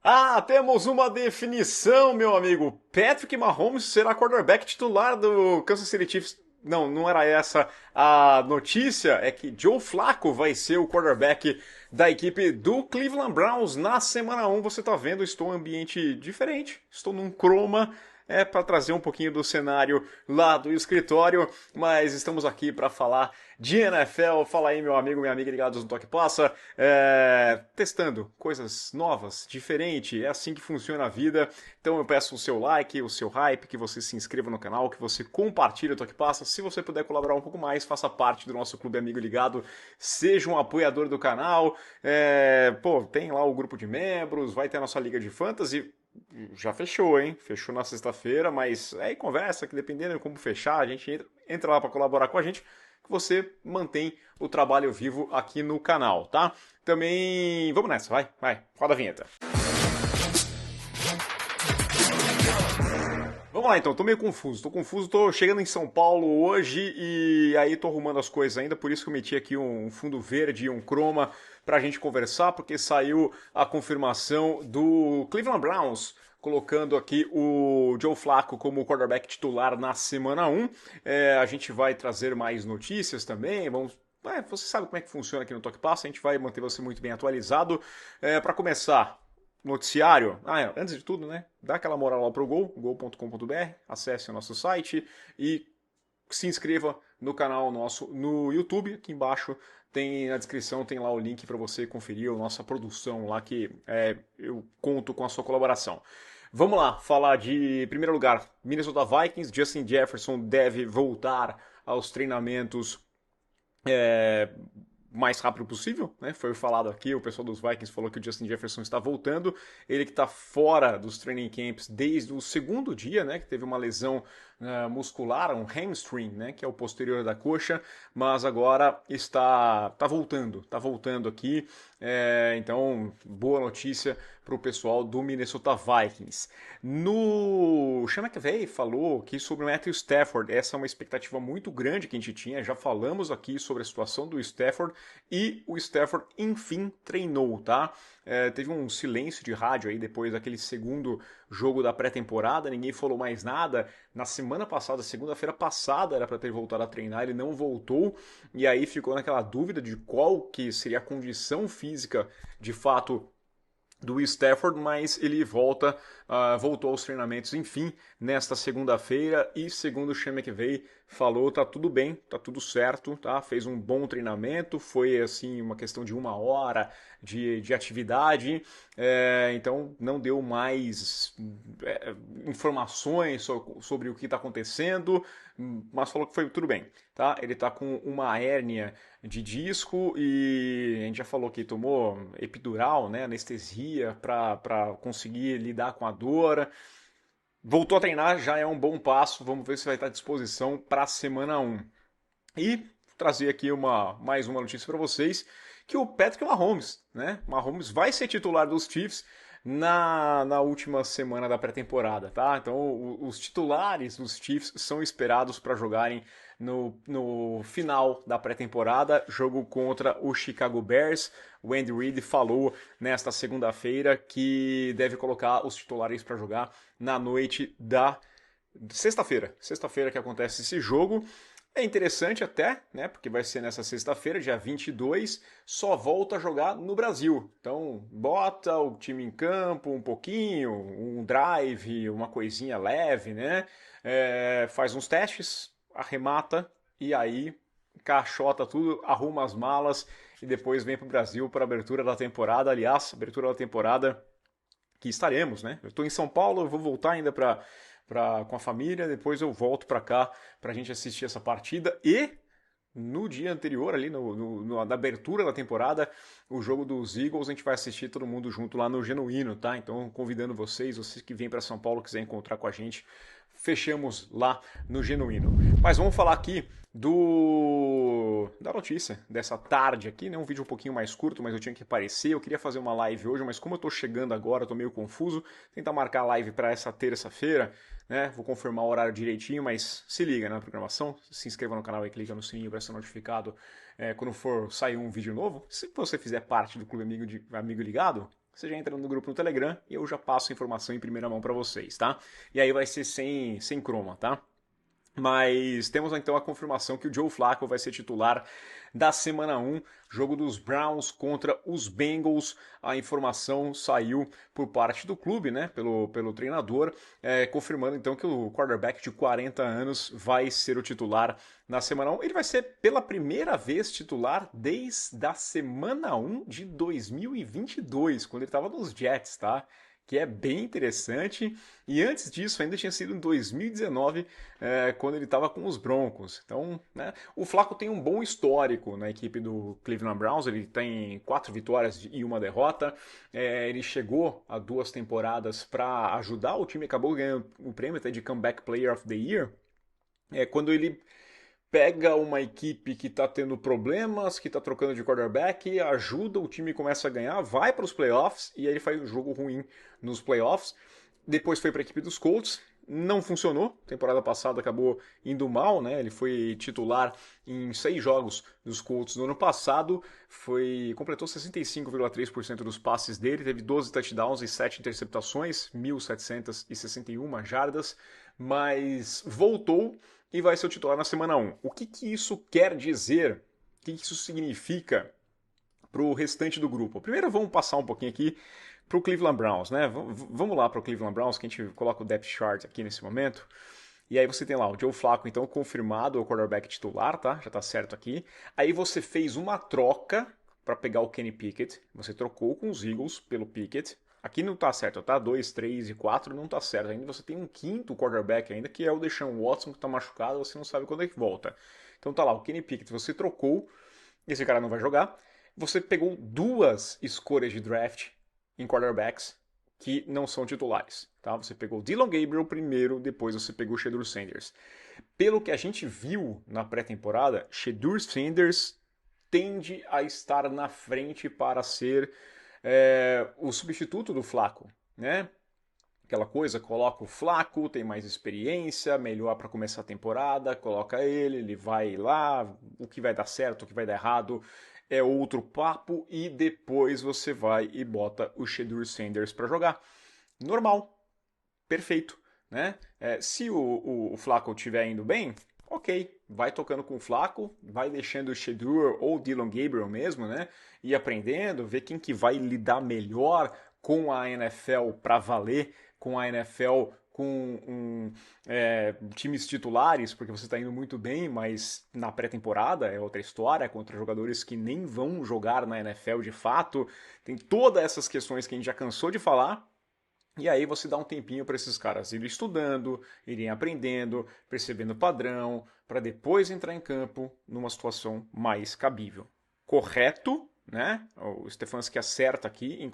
Ah, temos uma definição, meu amigo. Patrick Mahomes será quarterback titular do Kansas City Chiefs. Não, não era essa a notícia. É que Joe Flacco vai ser o quarterback da equipe do Cleveland Browns na semana 1. Você tá vendo, estou em um ambiente diferente. Estou num chroma. É para trazer um pouquinho do cenário lá do escritório, mas estamos aqui para falar de NFL. Fala aí, meu amigo, minha amiga ligados no Toque Passa, testando coisas novas, diferente. É assim que funciona a vida. Então eu peço o seu like, o seu hype, que você se inscreva no canal, que você compartilhe o Toque Passa. Se você puder colaborar um pouco mais, faça parte do nosso Clube Amigo Ligado, seja um apoiador do canal. Tem lá o grupo de membros, vai ter a nossa liga de fantasy. Já fechou, hein? Fechou na sexta-feira, mas aí conversa que dependendo de como fechar, a gente entra lá para colaborar com a gente, que você mantém o trabalho vivo aqui no canal, tá? Também, vamos nessa, vai, roda a vinheta. Vamos lá então, tô meio confuso, tô chegando em São Paulo hoje e aí tô arrumando as coisas ainda, por isso que eu meti aqui um fundo verde e um croma pra gente conversar, porque saiu a confirmação do Cleveland Browns, colocando aqui o Joe Flacco como quarterback titular na semana 1. A gente vai trazer mais notícias também, você sabe como é que funciona aqui no Toque Passa, a gente vai manter você muito bem atualizado. Para começar, noticiário. Antes de tudo, né? Dá aquela moral lá pro gol.com.br, acesse o nosso site e se inscreva no canal nosso no YouTube. Aqui embaixo tem na descrição, tem lá o link para você conferir a nossa produção lá que eu conto com a sua colaboração. Vamos lá, falar de, em primeiro lugar, Minnesota Vikings. Justin Jefferson deve voltar aos treinamentos é, mais rápido possível, né? Foi falado aqui, o pessoal dos Vikings falou que o Justin Jefferson está voltando, ele que está fora dos training camps desde o segundo dia, né? Que teve uma lesão muscular, um hamstring, né? Que é o posterior da coxa, mas agora tá voltando aqui. Então, boa notícia para o pessoal do Minnesota Vikings. No Sean McVay falou aqui sobre o Matthew Stafford. Essa é uma expectativa muito grande que a gente tinha. Já falamos aqui sobre a situação do Stafford e o Stafford enfim treinou, tá? Teve um silêncio de rádio aí depois daquele segundo jogo da pré-temporada. Ninguém falou mais nada. Na semana passada, segunda-feira passada, era para ter voltado a treinar. Ele não voltou e aí ficou naquela dúvida de qual que seria a condição física de fato do Stafford, mas ele voltou aos treinamentos, enfim, nesta segunda-feira e segundo o Sean McVay falou, tá tudo bem, tá tudo certo, tá? Fez um bom treinamento, foi assim uma questão de 1 hora de atividade, então não deu mais informações sobre o que está acontecendo, mas falou que foi tudo bem, tá? Ele tá com uma hérnia de disco e a gente já falou que tomou epidural, né, anestesia para conseguir lidar com a dor. Voltou a treinar, já é um bom passo. Vamos ver se vai estar à disposição para a semana 1. E trazer aqui mais uma notícia para vocês, que o Patrick Mahomes, né? Mahomes vai ser titular dos Chiefs na última semana da pré-temporada, tá? Então os titulares dos Chiefs são esperados para jogarem no final da pré-temporada, jogo contra o Chicago Bears. O Andy Reid falou nesta segunda-feira que deve colocar os titulares para jogar na noite da sexta-feira que acontece esse jogo. É interessante até, né? Porque vai ser nessa sexta-feira, dia 22, só volta a jogar no Brasil. Então, bota o time em campo um pouquinho, um drive, uma coisinha leve, né? Faz uns testes, arremata e aí caixota tudo, arruma as malas e depois vem para o Brasil para a abertura da temporada. Aliás, abertura da temporada que estaremos, né? Eu estou em São Paulo, eu vou voltar ainda com a família, depois eu volto para cá para a gente assistir essa partida e no dia anterior, ali na abertura da temporada, o jogo dos Eagles, a gente vai assistir todo mundo junto lá no Genuíno, tá? Então, convidando vocês que vêm para São Paulo, quiserem encontrar com a gente, fechamos lá no Genuíno. Mas vamos falar aqui da notícia dessa tarde aqui, né? Um vídeo um pouquinho mais curto, mas eu tinha que aparecer. Eu queria fazer uma live hoje, mas como eu tô chegando agora, eu tô meio confuso. Tentar marcar a live para essa terça-feira, né? Vou confirmar o horário direitinho, mas se liga na programação, se inscreva no canal e clica no sininho para ser notificado quando for sair um vídeo novo. Se você fizer parte do Clube Amigo Ligado, você já entra no grupo no Telegram e eu já passo a informação em primeira mão para vocês, tá? E aí vai ser sem croma, tá? Mas temos então a confirmação que o Joe Flacco vai ser titular da semana 1, jogo dos Browns contra os Bengals. A informação saiu por parte do clube, né, pelo treinador, confirmando então que o quarterback de 40 anos vai ser o titular na semana 1. Ele vai ser pela primeira vez titular desde a semana 1 de 2022, quando ele estava nos Jets, tá? Que é bem interessante. E antes disso, ainda tinha sido em 2019, quando ele estava com os Broncos. Então, né, o Flacco tem um bom histórico na equipe do Cleveland Browns. Ele tem 4 vitórias e 1 derrota. Ele chegou a 2 temporadas para ajudar o time, acabou ganhando o prêmio até de Comeback Player of the Year. Quando ele pega uma equipe que está tendo problemas, que está trocando de quarterback, ajuda, o time começa a ganhar, vai para os playoffs e aí ele faz um jogo ruim nos playoffs. Depois foi para a equipe dos Colts, não funcionou. Temporada passada acabou indo mal, né? Ele foi titular em 6 jogos dos Colts no ano passado, completou 65,3% dos passes dele, teve 12 touchdowns e 7 interceptações, 1.761 jardas, mas voltou e vai ser o titular na semana 1. O que isso quer dizer? O que isso significa para o restante do grupo? Primeiro vamos passar um pouquinho aqui para o Cleveland Browns, né? Vamos lá para o Cleveland Browns, que a gente coloca o depth chart aqui nesse momento. E aí você tem lá o Joe Flacco, então, confirmado o quarterback titular, tá? Já tá certo aqui. Aí você fez uma troca para pegar o Kenny Pickett. Você trocou com os Eagles pelo Pickett. Aqui não tá certo, tá? 2, 3 e 4 não tá certo. Ainda você tem um quinto quarterback ainda, que é o Deshaun Watson, que tá machucado, você não sabe quando é que volta. Então tá lá, o Kenny Pickett você trocou, esse cara não vai jogar. Você pegou 2 escolhas de draft em quarterbacks que não são titulares, tá? Você pegou o Dylan Gabriel primeiro, depois você pegou o Shedeur Sanders. Pelo que a gente viu na pré-temporada, Shedeur Sanders tende a estar na frente para ser o substituto do Flacco, né? Aquela coisa, coloca o Flacco, tem mais experiência, melhor para começar a temporada, coloca ele vai lá, o que vai dar certo, o que vai dar errado é outro papo e depois você vai e bota o Shedeur Sanders para jogar. Normal, perfeito, né? Se o Flacco estiver indo bem, ok, vai tocando com o Flacco, vai deixando o Shedeur ou o Dylan Gabriel mesmo, né? E aprendendo, ver quem que vai lidar melhor com a NFL para valer, com a NFL com times titulares, porque você está indo muito bem, mas na pré-temporada é outra história, contra jogadores que nem vão jogar na NFL de fato. Tem todas essas questões que a gente já cansou de falar. E aí você dá um tempinho para esses caras irem estudando, irem aprendendo, percebendo o padrão, para depois entrar em campo numa situação mais cabível. Correto, né? O Stefanski acerta aqui em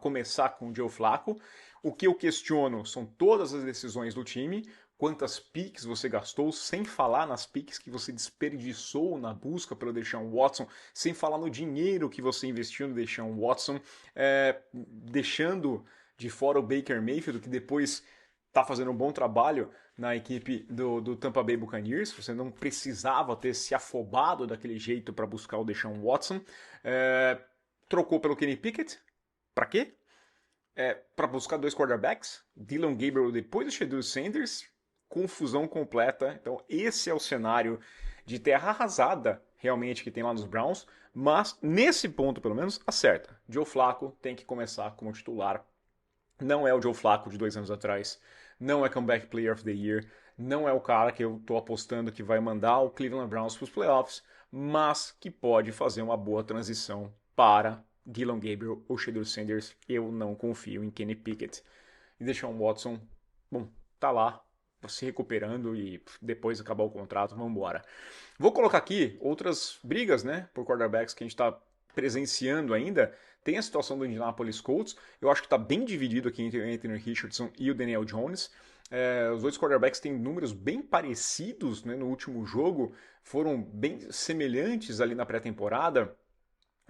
começar com o Joe Flacco. O que eu questiono são todas as decisões do time, quantas picks você gastou, sem falar nas picks que você desperdiçou na busca pelo Deshaun Watson, sem falar no dinheiro que você investiu no Deshaun Watson, deixando de fora o Baker Mayfield, que depois está fazendo um bom trabalho na equipe do Tampa Bay Buccaneers. Você não precisava ter se afobado daquele jeito para buscar o Deshaun Watson. Trocou pelo Kenny Pickett. Para quê? Para buscar 2 quarterbacks. Dylan Gabriel depois do Shedeur Sanders. Confusão completa. Então esse é o cenário de terra arrasada realmente que tem lá nos Browns. Mas nesse ponto, pelo menos, acerta. Joe Flacco tem que começar como titular. Não é o Joe Flacco de 2 anos atrás. Não é Comeback Player of the Year. Não é o cara que eu estou apostando que vai mandar o Cleveland Browns para os playoffs, mas que pode fazer uma boa transição para Dylan Gabriel ou Shedeur Sanders. Eu não confio em Kenny Pickett. E Deshaun Watson, bom, tá lá, se recuperando e depois acabar o contrato, vamos embora. Vou colocar aqui outras brigas, né, por quarterbacks que a gente está presenciando ainda. Tem a situação do Indianapolis Colts. Eu acho que está bem dividido aqui entre o Anthony Richardson e o Daniel Jones. Os dois quarterbacks têm números bem parecidos, né, no último jogo. Foram bem semelhantes ali na pré-temporada.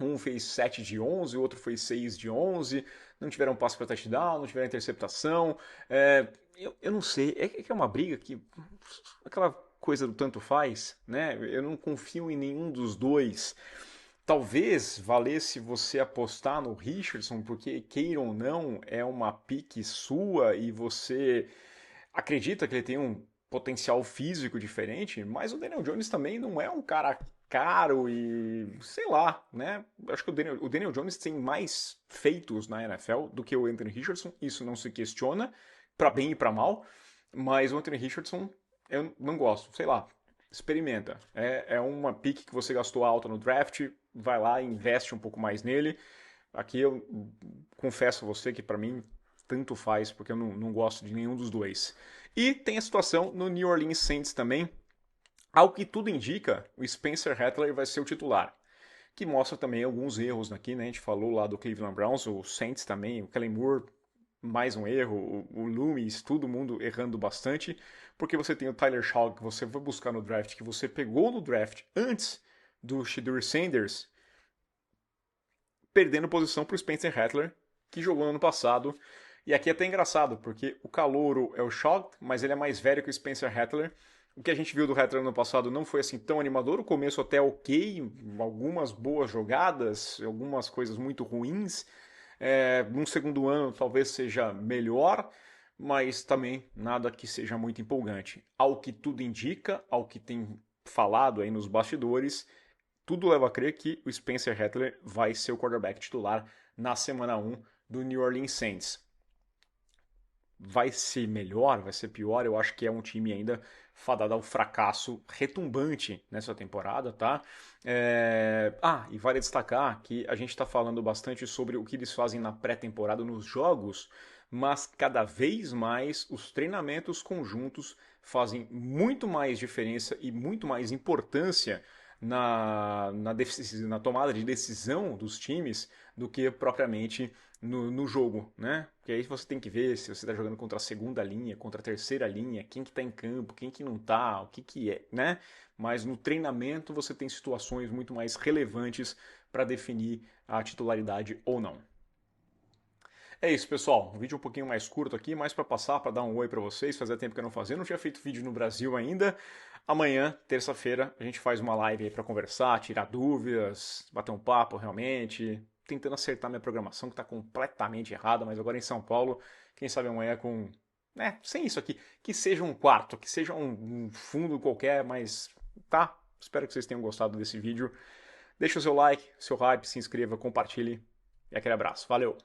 Um fez 7 de 11, o outro fez 6 de 11. Não tiveram passe para touchdown, não tiveram interceptação. Eu não sei. É que é uma briga que... Aquela coisa do tanto faz, né? Eu não confio em nenhum dos dois. talvez valesse você apostar no Richardson, porque queira ou não, é uma pique sua e você acredita que ele tem um potencial físico diferente, mas o Daniel Jones também não é um cara caro e sei lá, né? Acho que o Daniel Jones tem mais feitos na NFL do que o Anthony Richardson, isso não se questiona, para bem e para mal, mas o Anthony Richardson eu não gosto, sei lá. Experimenta. É uma pick que você gastou alta no draft, vai lá e investe um pouco mais nele. Aqui eu confesso a você que para mim tanto faz, porque eu não gosto de nenhum dos dois. E tem a situação no New Orleans Saints também. Ao que tudo indica, o Spencer Rattler vai ser o titular. Que mostra também alguns erros aqui, né? A gente falou lá do Cleveland Browns, o Saints também, o Kellen Moore, mais um erro, o Loomis, todo mundo errando bastante, porque você tem o Tyler Shaw que você foi buscar no draft, que você pegou no draft antes do Shedeur Sanders, perdendo posição para o Spencer Rattler, que jogou no ano passado. E aqui é até engraçado, porque o calouro é o Shaw, mas ele é mais velho que o Spencer Rattler. O que a gente viu do Rattler no passado não foi assim tão animador. O começo até ok, algumas boas jogadas, algumas coisas muito ruins. Num segundo ano talvez seja melhor, mas também nada que seja muito empolgante. Ao que tudo indica, ao que tem falado aí nos bastidores, tudo leva a crer que o Spencer Rattler vai ser o quarterback titular na semana 1 do New Orleans Saints. Vai ser melhor, vai ser pior, eu acho que é um time ainda fadado ao fracasso retumbante nessa temporada, tá? E vale destacar que a gente está falando bastante sobre o que eles fazem na pré-temporada nos jogos, mas cada vez mais os treinamentos conjuntos fazem muito mais diferença e muito mais importância na tomada de decisão dos times do que propriamente no jogo, né? Porque aí você tem que ver se você está jogando contra a segunda linha, contra a terceira linha, quem que está em campo, quem que não está, o que que é, né? Mas no treinamento você tem situações muito mais relevantes para definir a titularidade ou não. É isso, pessoal. Um vídeo um pouquinho mais curto aqui, mais para passar, para dar um oi para vocês. Fazia tempo que eu não fazia, não tinha feito vídeo no Brasil ainda. Amanhã, terça-feira, a gente faz uma live aí para conversar, tirar dúvidas, bater um papo realmente, tentando acertar minha programação que está completamente errada, mas agora em São Paulo, quem sabe amanhã com, sem isso aqui, que seja um quarto, que seja um fundo qualquer, mas tá. Espero que vocês tenham gostado desse vídeo. Deixe o seu like, seu hype, se inscreva, compartilhe e aquele abraço. Valeu!